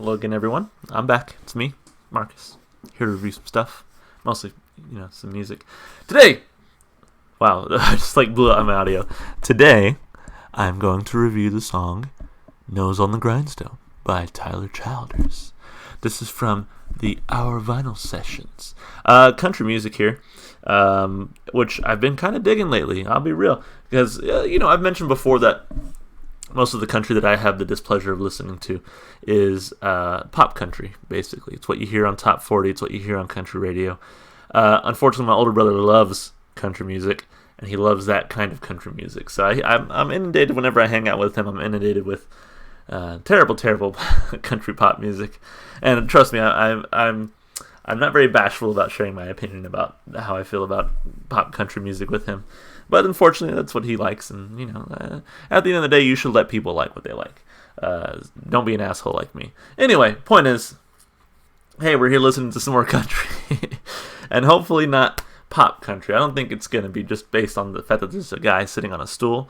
Hello again, everyone. I'm back. It's me, Marcus, here to review some stuff. Mostly, some music. Today, wow, I just blew out my audio. Today, I'm going to review the song Nose on the Grindstone by Tyler Childers. This is from the OurVinyl sessions. Country music here, which I've been kind of digging lately, I'll be real. Because, I've mentioned before that most of the country that I have the displeasure of listening to is pop country, basically. It's what you hear on Top 40. It's what you hear on country radio. Unfortunately, my older brother loves country music, and he loves that kind of country music. So I'm inundated whenever I hang out with him. I'm inundated with terrible country pop music. And trust me, I'm not very bashful about sharing my opinion about how I feel about pop country music with him. But unfortunately, that's what he likes, and at the end of the day, you should let people like what they like. Don't be an asshole like me. Anyway, point is, hey, we're here listening to some more country, and hopefully not pop country. I don't think it's going to be just based on the fact that there's a guy sitting on a stool.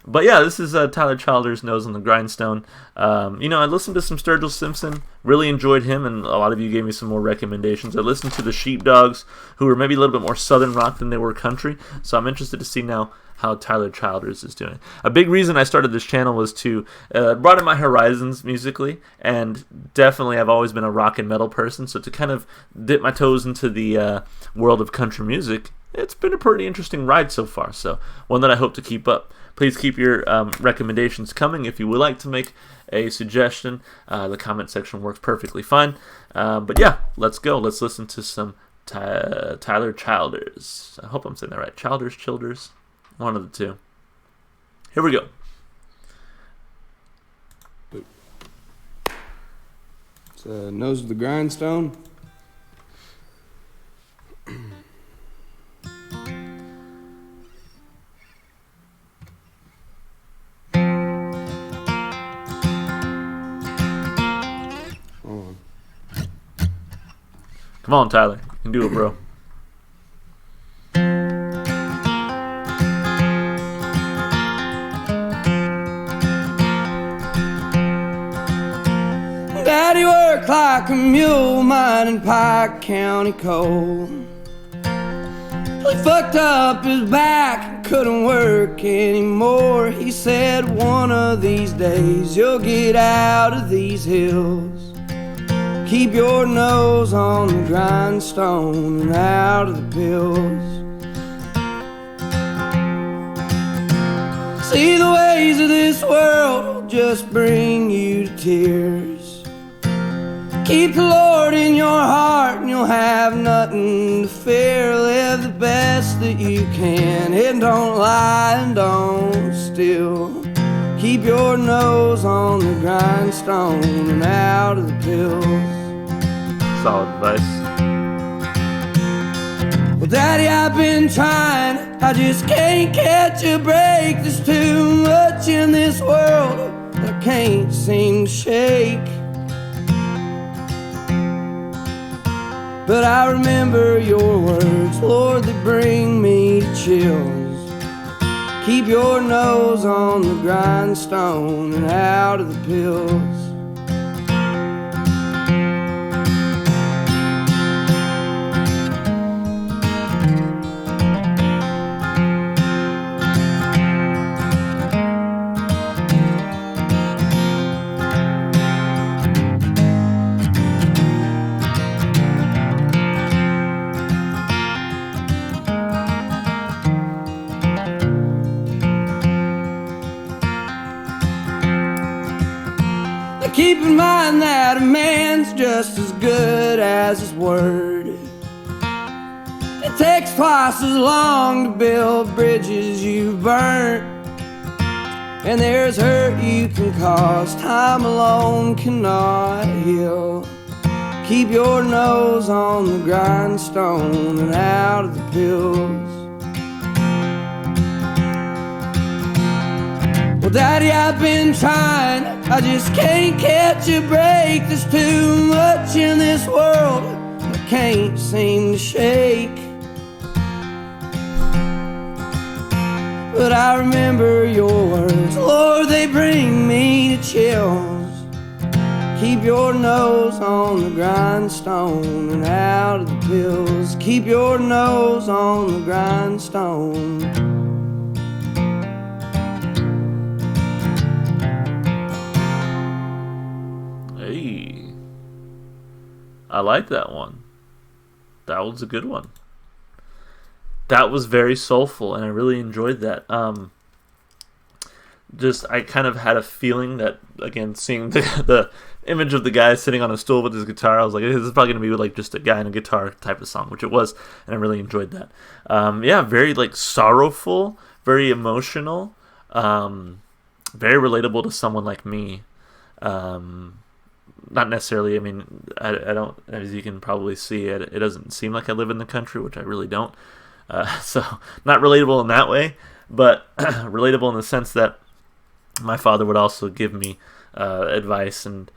But yeah, this is Tyler Childers' Nose on the Grindstone. I listened to some Sturgill Simpson, really enjoyed him, and a lot of you gave me some more recommendations. I listened to the Sheepdogs, who were maybe a little bit more southern rock than they were country, so I'm interested to see now how Tyler Childers is doing. A big reason I started this channel was to broaden my horizons musically, and definitely I've always been a rock and metal person, so to kind of dip my toes into the world of country music, it's been a pretty interesting ride so far, so one that I hope to keep up. Please keep your recommendations coming. If you would like to make a suggestion, the comment section works perfectly fine. But yeah, let's go. Let's listen to some Tyler Childers. I hope I'm saying that right. Childers. One of the two. Here we go. It's Nose of the Grindstone. Come on, Tyler. You can do it, bro. Daddy worked like a mule mining Pike County coal. He fucked up his back and couldn't work anymore. He said, one of these days you'll get out of these hills. Keep your nose on the grindstone and out of the pills. See, the ways of this world will just bring you to tears. Keep the Lord in your heart and you'll have nothing to fear. Live the best that you can and don't lie and don't steal. Keep your nose on the grindstone and out of the pills. Solid advice. Well, Daddy, I've been trying, I just can't catch a break. There's too much in this world that I can't seem to shake. But I remember your words, Lord, they bring me to chills. Keep your nose on the grindstone and out of the pills. Keep in mind that a man's just as good as his word. It takes twice as long to build bridges you've burnt. And there's hurt you can cause, time alone cannot heal. Keep your nose on the grindstone and out of the pills. Well, Daddy, I've been trying, I just can't catch a break. There's too much in this world I can't seem to shake. But I remember your words, Lord, they bring me to chills. Keep your nose on the grindstone and out of the pills. Keep your nose on the grindstone. Hey, I like that one. That was a good one. That was very soulful, and I really enjoyed that. I kind of had a feeling that, again, seeing the image of the guy sitting on a stool with his guitar, I was like, this is probably going to be like just a guy and a guitar type of song, which it was, and I really enjoyed that. Very like sorrowful, very emotional, very relatable to someone like me. Not necessarily, I mean, I don't, as you can probably see, it doesn't seem like I live in the country, which I really don't. So not relatable in that way, but relatable in the sense that my father would also give me advice and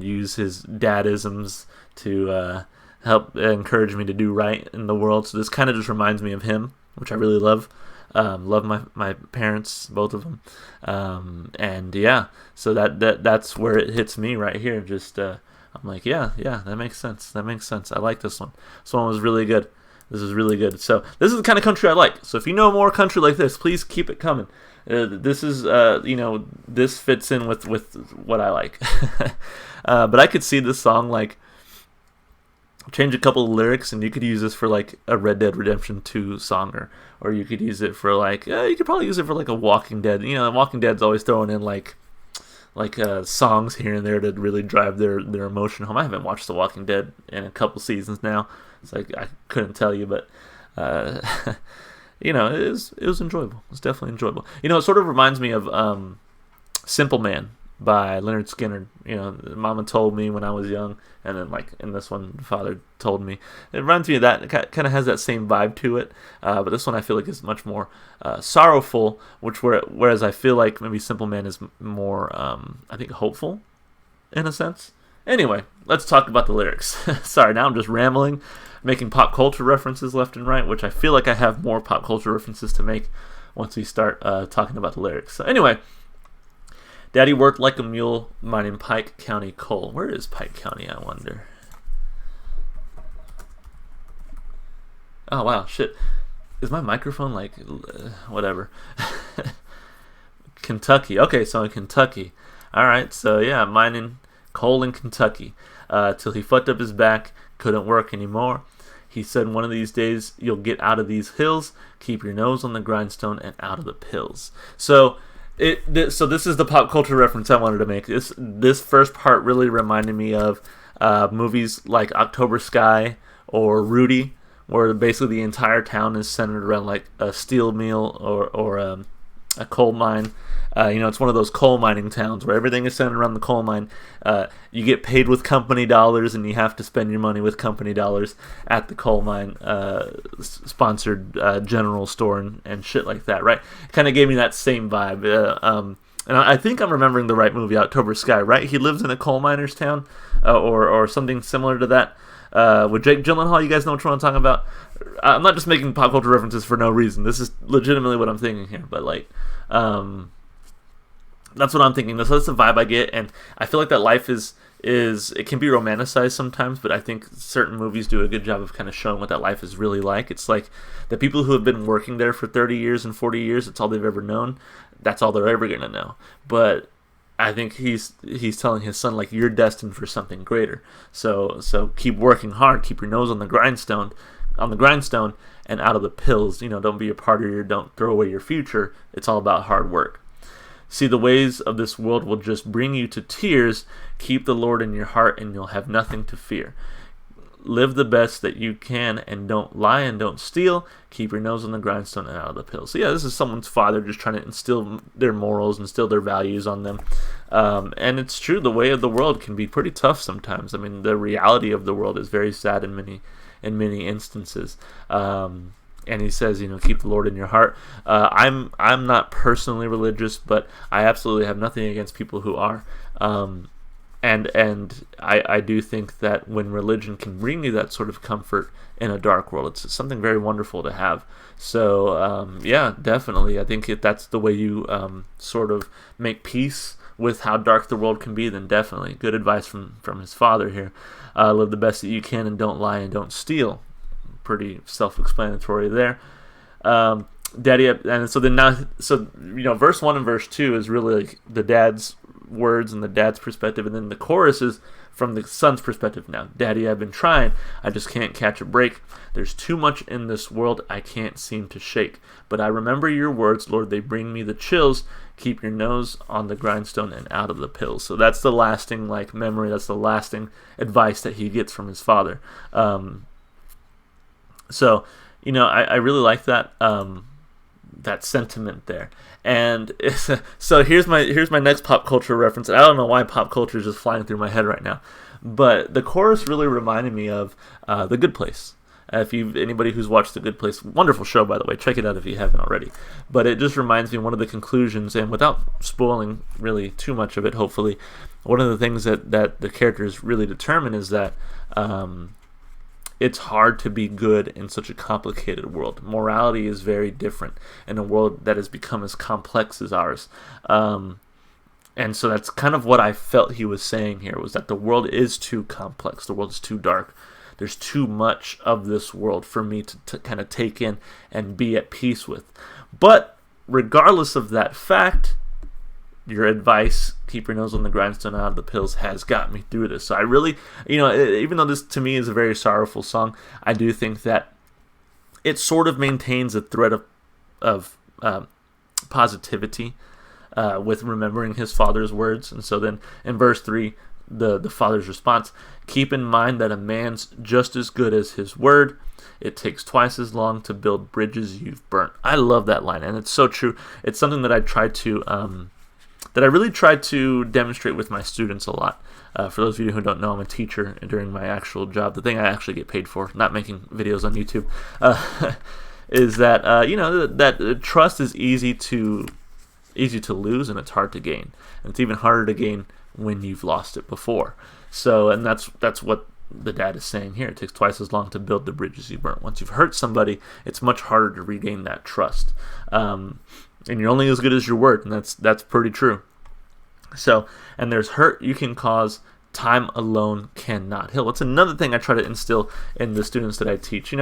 use his dadisms to help encourage me to do right in the world. So this kind of just reminds me of him, which I really love. Love my parents, both of them, so that's where it hits me right here. Just I'm like, yeah, that makes sense. I like this one. This one was really good. This is really good. So this is the kind of country I like. So if you know more country like this, please keep it coming. This is this fits in with what I like. But I could see this song like change a couple of lyrics, and you could use this for like a Red Dead Redemption 2 song, or you could use it for like you could probably use it for like a Walking Dead. Walking Dead's always throwing in like songs here and there to really drive their emotion home. I haven't watched The Walking Dead in a couple seasons now, so I couldn't tell you, but it was enjoyable. It was definitely enjoyable. It sort of reminds me of Simple Man by Leonard Skinner. Mama told me when I was young, and then like in this one, Father told me. It reminds me of that. It kind of has that same vibe to it, but this one I feel like is much more sorrowful. Whereas I feel like maybe Simple Man is more, I think, hopeful in a sense. Anyway, let's talk about the lyrics. Sorry, now I'm just rambling, making pop culture references left and right, which I feel like I have more pop culture references to make once we start talking about the lyrics. So anyway. Daddy worked like a mule mining Pike County coal. Where is Pike County, I wonder? Oh, wow, shit. Is my microphone like... whatever. Kentucky. Okay, so in Kentucky. Alright, so yeah, mining coal in Kentucky. Till he fucked up his back, couldn't work anymore. He said, one of these days, you'll get out of these hills, keep your nose on the grindstone and out of the pills. So this is the pop culture reference I wanted to make. This first part really reminded me of movies like October Sky or Rudy, where basically the entire town is centered around like a steel mill or a coal mine. It's one of those coal mining towns where everything is centered around the coal mine. You get paid with company dollars, and you have to spend your money with company dollars at the coal mine sponsored general store and shit like that, right? Kind of gave me that same vibe. And I think I'm remembering the right movie, October Sky, right? He lives in a coal miner's town or something similar to that. With Jake Gyllenhaal, you guys know what I'm talking about? I'm not just making pop culture references for no reason. This is legitimately what I'm thinking here. But like, that's what I'm thinking. That's the vibe I get, and I feel like that life is it can be romanticized sometimes, but I think certain movies do a good job of kind of showing what that life is really like. It's like the people who have been working there for 30 years and 40 years, it's all they've ever known. That's all they're ever going to know. But I think he's telling his son, like, you're destined for something greater. So keep working hard, keep your nose on the grindstone, and out of the pills. Don't be a partier, don't throw away your future. It's all about hard work. See, the ways of this world will just bring you to tears. Keep the Lord in your heart, and you'll have nothing to fear. Live the best that you can, and don't lie and don't steal. Keep your nose on the grindstone and out of the pills. So yeah, this is someone's father just trying to instill their morals, instill their values on them. And it's true, the way of the world can be pretty tough sometimes. I mean, the reality of the world is very sad in many instances. And he says, keep the Lord in your heart. I'm not personally religious, but I absolutely have nothing against people who are. And I do think that when religion can bring you that sort of comfort in a dark world, it's something very wonderful to have. So, yeah, definitely. I think that's the way you sort of make peace with how dark the world can be, then definitely good advice from his father here. Live the best that you can, and don't lie and don't steal. Pretty self-explanatory there. Daddy, and so then now, so verse 1 and verse 2 is really like the dad's words and the dad's perspective, and then the chorus is from the son's perspective now. Daddy, I've been trying, I just can't catch a break. There's too much in this world I can't seem to shake. But I remember your words, Lord, they bring me the chills. Keep your nose on the grindstone and out of the pills. So that's the lasting memory. That's the lasting advice that he gets from his father. So I really like that. That sentiment there. And so here's my next pop culture reference. I don't know why pop culture is just flying through my head right now, but the chorus really reminded me of The Good Place. Anybody who's watched The Good Place, wonderful show, by the way, check it out if you haven't already. But it just reminds me of one of the conclusions, and without spoiling really too much of it, hopefully, one of the things that the characters really determine is that it's hard to be good in such a complicated world. Morality is very different in a world that has become as complex as ours. And so that's kind of what I felt he was saying here, was that the world is too complex. The world is too dark. There's too much of this world for me to kind of take in and be at peace with. But regardless of that fact, your advice, keep your nose on the grindstone, out of the pills, has got me through this. So I really, even though this to me is a very sorrowful song, I do think that it sort of maintains a thread of positivity with remembering his father's words. And so then in verse 3, the father's response, keep in mind that a man's just as good as his word. It takes twice as long to build bridges you've burnt. I love that line, and it's so true. It's something that I really try to demonstrate with my students a lot. For those of you who don't know, I'm a teacher during my actual job, the thing I actually get paid for, not making videos on YouTube, is that that trust is easy to lose, and it's hard to gain, and it's even harder to gain when you've lost it before. So, and that's what the dad is saying here. It takes twice as long to build the bridges you burnt. Once you've hurt somebody, it's much harder to regain that trust. And you're only as good as your word, and that's pretty true. So, and there's hurt you can cause, time alone cannot heal. It's another thing I try to instill in the students that I teach.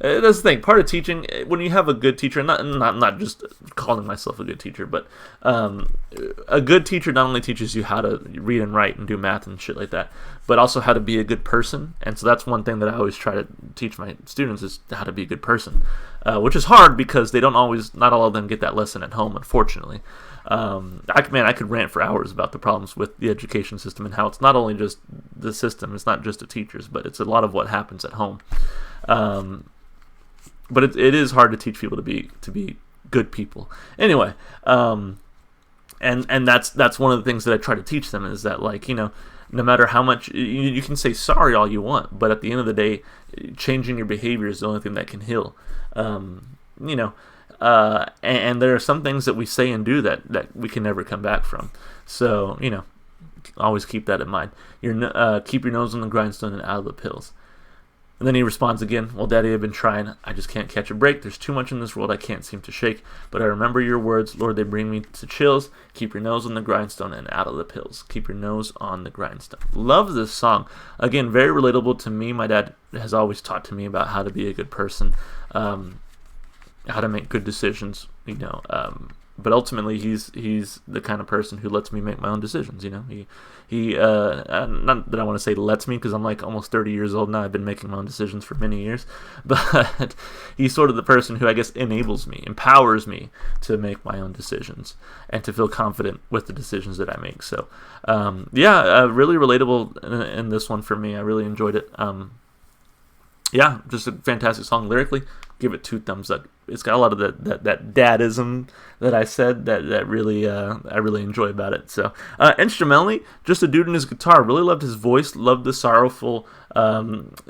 That's the thing. Part of teaching, when you have a good teacher, not just calling myself a good teacher, but a good teacher not only teaches you how to read and write and do math and shit like that, but also how to be a good person. And so that's one thing that I always try to teach my students, is how to be a good person, which is hard because not all of them get that lesson at home, unfortunately. I could rant for hours about the problems with the education system and how it's not only just the system, it's not just the teachers, but it's a lot of what happens at home. But it is hard to teach people to be good people. Anyway, and that's one of the things that I try to teach them, is that no matter how much you can say sorry all you want, but at the end of the day, changing your behavior is the only thing that can heal. And there are some things that we say and do that we can never come back from. So, always keep that in mind. Keep your nose on the grindstone and out of the pills. And then he responds again, well, Daddy, I've been trying. I just can't catch a break. There's too much in this world I can't seem to shake. But I remember your words, Lord, they bring me to chills. Keep your nose on the grindstone and out of the pills. Keep your nose on the grindstone. Love this song. Again, very relatable to me. My dad has always taught to me about how to be a good person. How to make good decisions, but ultimately he's the kind of person who lets me make my own decisions. He not that I want to say lets me, because I'm almost 30 years old now. I've been making my own decisions for many years, but he's sort of the person who I guess enables me, empowers me to make my own decisions and to feel confident with the decisions that I make. So really relatable in this one for me. I really enjoyed it. Just a fantastic song lyrically. Give it 2 thumbs up. It's got a lot of that dadism that I said that really I really enjoy about it. So instrumentally, just a dude and his guitar. Really loved his voice. Loved the sorrowful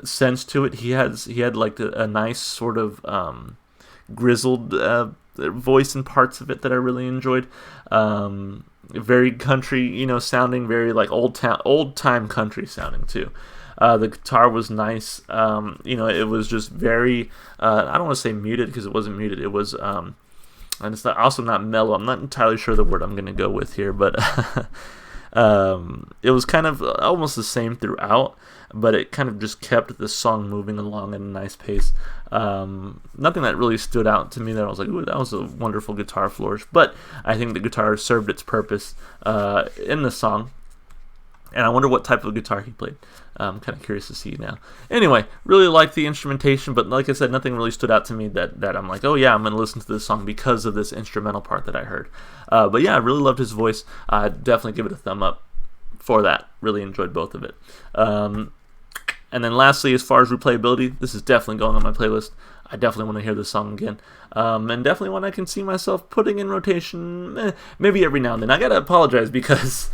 sense to it. He had a nice sort of grizzled voice in parts of it that I really enjoyed. Very country, sounding, very old time country sounding too. The guitar was nice. It was just very, I don't want to say muted, because it wasn't muted. It was and it's also not mellow. I'm not entirely sure the word I'm going to go with here, but it was kind of almost the same throughout, but it kind of just kept the song moving along at a nice pace. Nothing that really stood out to me that I was like, ooh, that was a wonderful guitar flourish, but I think the guitar served its purpose in the song. And I wonder what type of guitar he played. I'm kind of curious to see now. Anyway, really liked the instrumentation, but like I said, nothing really stood out to me that I'm like, oh yeah, I'm going to listen to this song because of this instrumental part that I heard. But yeah, I really loved his voice. I'd definitely give it a thumb up for that. Really enjoyed both of it. And then lastly, as far as replayability, this is definitely going on my playlist. I definitely want to hear this song again. And definitely one I can see myself putting in rotation maybe every now and then. I got to apologize because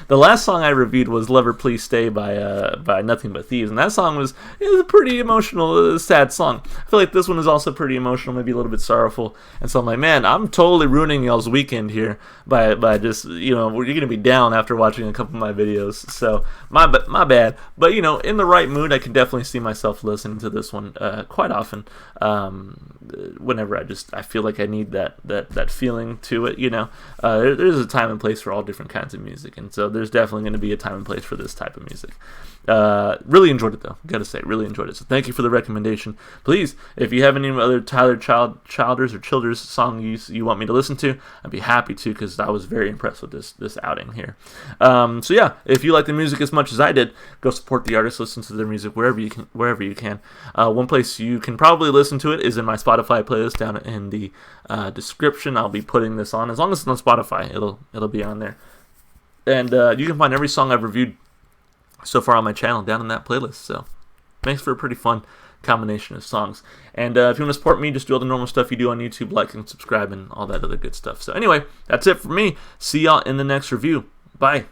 the last song I reviewed was "Lover Please Stay" by Nothing But Thieves, and that song was a pretty emotional, sad song. I feel like this one is also pretty emotional, maybe a little bit sorrowful, and so I'm like, man, I'm totally ruining y'all's weekend here by just, you're gonna be down after watching a couple of my videos. So my bad, but in the right mood, I can definitely see myself listening to this one quite often. Whenever I feel like I need that feeling to it, there's a time and place for all different kinds of music, and so there's definitely going to be a time and place for this type of music. Really enjoyed it though, gotta say, really enjoyed it. So thank you for the recommendation. Please, if you have any other Tyler Childers or Childers song you want me to listen to, I'd be happy to, because I was very impressed with this outing here. So yeah, if you like the music as much as I did, go support the artist, listen to their music wherever you can. One place you can probably listen to it is in my Spotify playlist down in the description. I'll be putting this on, as long as it's on Spotify, it'll be on there. And you can find every song I've reviewed so far on my channel down in that playlist. So makes for a pretty fun combination of songs. And if you want to support me, just do all the normal stuff you do on YouTube, like and subscribe and all that other good stuff. So anyway, that's it for me. See y'all in the next review. Bye.